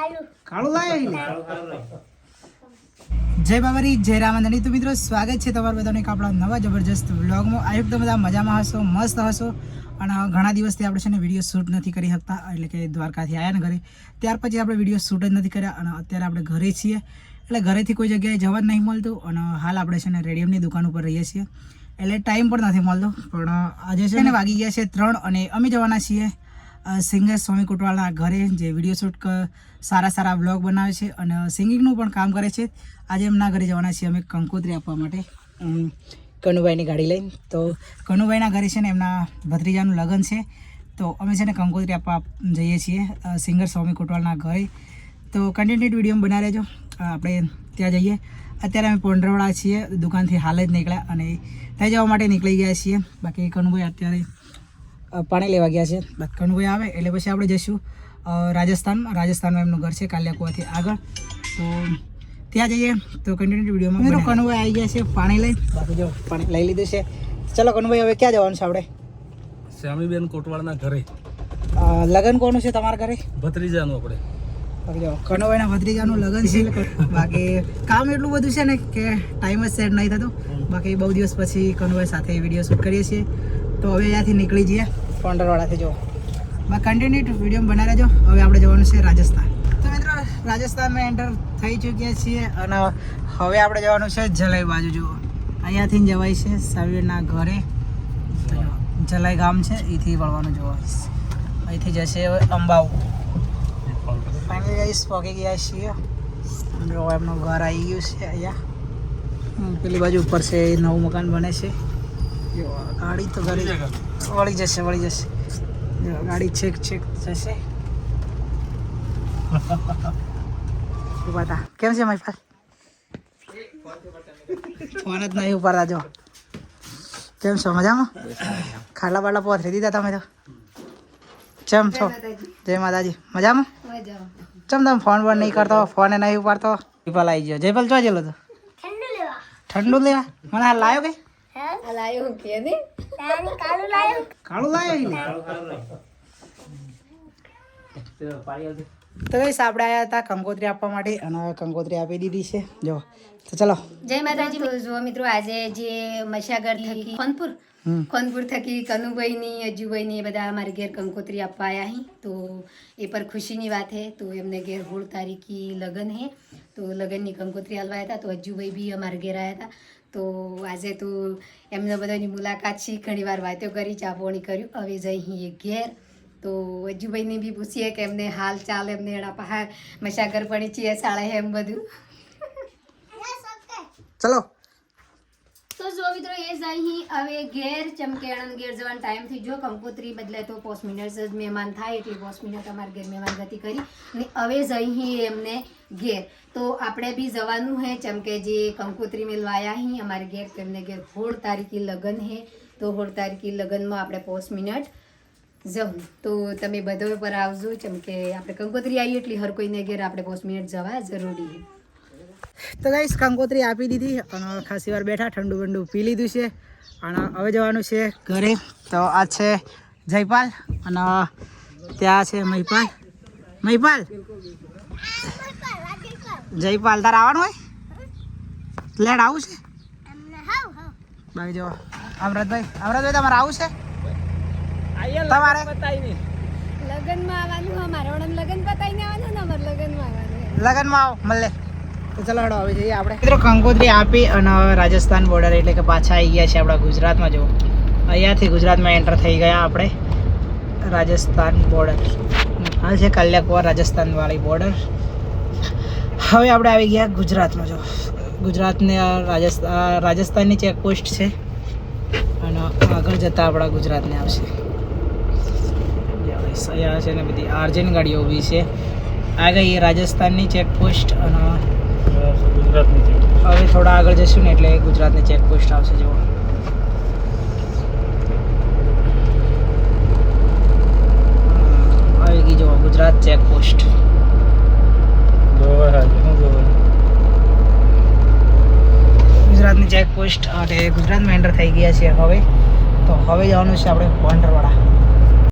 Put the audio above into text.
કાળું લાય જય બાબારી જય રામંદની. તો મિત્રો સ્વાગત છે તમારું બધાનું એક આપણા નવા જબરજસ્ત વ્લોગમાં. આઈ હોપ તમે બધા મજામાં હશો, મસ્ત હશો. અને ઘણા દિવસથી આપણે છે ને વિડીયો શૂટ નથી કરી શકતા, એટલે કે દ્વારકાથી આવ્યા ને ઘરે ત્યાર પછી આપણે વિડીયો શૂટ જ નથી કર્યા. અને અત્યારે આપણે ઘરે છીએ, એટલે ઘરેથી કોઈ જગ્યાએ જવા જ નહીં મળતું. અને હાલ આપણે છે ને રેડિયમની દુકાન ઉપર રહીએ છીએ, એટલે ટાઈમ પણ નથી મળતો. પણ આજે છે ને વાગી ગયા છે 3 અને અમે જવાના છીએ સિંગર સ્વામી કોટવાલના ઘરે, જે વિડીયો શૂટ સારા બ્લોગ બનાવે છે અને સિંગિંગનું પણ કામ કરે છે. આજે એમના ઘરે જવાના છીએ અમે કંકોત્રી આપવા માટે, કનુભાઈની ગાડી લઈને. તો કનુભાઈના ઘરે છે ને એમના ભત્રીજાનું લગ્ન છે, તો અમે છે ને કંકોત્રી આપવા જઈએ છીએ સિંગર સ્વામી કોટવાલના ઘરે. તો કન્ટિન્યુટ વિડીયો બનાવી રહેજો. આપણે ત્યાં જઈએ. અત્યારે અમે પોંડરવાડા છીએ, દુકાનથી હાલ જ નીકળ્યા અને ત્યાં જવા માટે નીકળી ગયા છીએ. બાકી કનુભાઈ અત્યારે પાણી લેવા ગયા છે. બાકી કનુભાઈ આવે એટલે પછી આપણે જઈશું રાજસ્થાનમાં એમનું ઘર છે કાલિયાકુવાથી આગળ, તો ત્યાં જઈએ. તો કન્ટિન્યુ વિડીયોમાં મિત્રો કનુભાઈ આવી ગયા છે પાણી લઈ. બાકી જો પાણી લઈ લીધું છે. ચલો કનુભાઈ, હવે ક્યાં જવાનું છે આપણે? શ્યામીબેન કોટવાળના ઘરે. લગ્ન કોનું છે તમારા ઘરે? ભત્રીજાનું. આપણે કનુભાઈના ભત્રીજાનું લગ્ન છે. બાકી કામ એટલું બધું છે ને કે ટાઈમ જ સેટ નહીં થતો. બાકી બહુ દિવસ પછી કનુભાઈ સાથે વિડીયો શૂટ કરીએ છીએ, તો હવે અહીંયાથી નીકળી જઈએ પોંડરવાડાથી. જો કન્ટિન્યુ વિડીયો બનાવી રહેજો. હવે આપણે જવાનું છે રાજસ્થાન. તો મિત્રો રાજસ્થાનમાં એન્ટર થઈ ચૂક્યા છીએ અને હવે આપણે જવાનું છે જલાઈ બાજુ. જુઓ અહીંયાથી જવાય છે સાવીરના ઘરે. જલાઈ ગામ છે, અહીંથી વળવાનું જોવા. અહીંથી જશે અંબાવ. ફાઇનલી ગાઈસ પહોંચી ગયા છીએ. જો એમનું ઘર આવી ગયું છે અહીંયા. પેલી બાજુ ઉપર છે નવું મકાન બને છે. જો ગાડી તો ઘરે વળી જશે. ગાડી છેક જશે. ઉપાતા કેમ છે મહિપાલ? ફોન જ નહીં ઉપાડતા. જો કેમ છો? મજામાં? ખાટલા બાટલા પહોંચી દીધા તમે તો? કેમ છો? જય માતાજી. મજામાં? ચમ તમે ફોન પણ નહીં કરતો, ફોને નહીં ઉપાડતો? જયપાલ આવી ગયો. જયપાલ ચો ગયેલો તો? ઠંડુ લેવા. મને હાલ લાવ્યો કે? કાળું લાવ્યો. તો ગઈસ આપણે આવ્યા હતા કંકોત્રી આપવા માટે અને કંકોત્રી આપી દીધી છે. જો તો ચલો. જય માતાજી. તો જો મિત્રો, આજે જે મશાગર થકી ખોનપુર થકી કનુભાઈની, અજુભાઈની એ બધા અમારે ઘેર કંકોત્રી આપવા આવ્યા અહીં. તો એ પર ખુશીની વાત છે. તો એમને ઘેર 16 તારીખી લગ્ન છે, તો લગ્નની કંકોત્રી હાલવા હતા. તો અજુભાઈ બી અમારે ઘેર આવ્યા હતા. તો આજે તો એમના બધાની મુલાકાત છે, ઘણી વાર વાતો કરી, ચાપોણી કર્યું. હવે જઈ એ ઘેર. તો અજુભાઈને બી પૂછીએ કે એમને હાલ ચાલ, એમને એના પા મશાગર પડી છે શાળા એમ બધું. ચલો. તો જો મિત્રો એ જ અહીં હવે ઘેર ચમકે આણંદ ઘેર જવાનો ટાઈમ થઈ ગયો. કંકોત્રી બદલે તો 5 મિનિટ જ મહેમાન થાય, એટલે 5 મિનિટ અમારે ઘેર મહેમાન ગતિ કરી અને હવે જ અહીં એમને ઘેર. તો આપણે બી જવાનું હે ચમકે જે કંકોત્રી મેળવાયા અહીં અમારે ઘેર. તેમને ઘેર 16 તારીખે લગ્ન હે. તો 16 તારીખે લગ્નમાં આપણે 5 મિનિટ જવું. તો તમે બધો પર આવજો, ચમકે આપણે કંકોત્રી આવી એટલે હર કોઈને ઘેર આપણે 5 મિનિટ જવા જરૂરી છે. તો ગાઈસ કંકોત્રી આપી દીધી અને ખાસી વાર બેઠા, ઠંડુ બંડુ પી લીધું છે અને હવે જવાનું છે ઘરે. તો આ છે જયપાલ અને ત્યાં છે મહિપાલ. જયપાલ તારે આવવાનું હોય? લેટ આવું છે. બાકી જો અમરતભાઈ તમારે આવું છે? તમારે લગ્નમાં આવવાનું, અમારે લગ્ન બતાવીને આવવાનું ને અમારે લગ્નમાં આવવાનું. લગ્નમાં આવો મળે. તો ચલો હડો હવે જઈએ આપણે. મિત્રો કંકોત્રી આપી અને રાજસ્થાન બોર્ડર એટલે કે પાછા આવી ગયા છે આપણા ગુજરાતમાં. જો અહીંયાથી ગુજરાતમાં એન્ટર થઈ ગયા આપણે. રાજસ્થાન બોર્ડર આ છે કાલિયાકુવા રાજસ્થાનવાળી બોર્ડર. હવે આપણે આવી ગયા ગુજરાતમાં. જો ગુજરાતને રાજસ્થાનની ચેકપોસ્ટ છે અને આગળ જતાં આપણા ગુજરાતને આવશે. અહીંયા છે ને બધી આર્જન ગાડીઓ ઊભી છે. આ ગઈ રાજસ્થાનની ચેકપોસ્ટ અને હવે થોડા આગળ જઈશું ને એટલે ગુજરાતની ચેકપોસ્ટ આવશે. જો આવી ગઈ. જો ગુજરાત ચેકપોસ્ટ. ગુજરાતની ચેકપોસ્ટ અને ગુજરાતમાં એન્ટર થઈ ગયા છે હવે. તો હવે જવાનું છે આપણે પોંડરવાડા.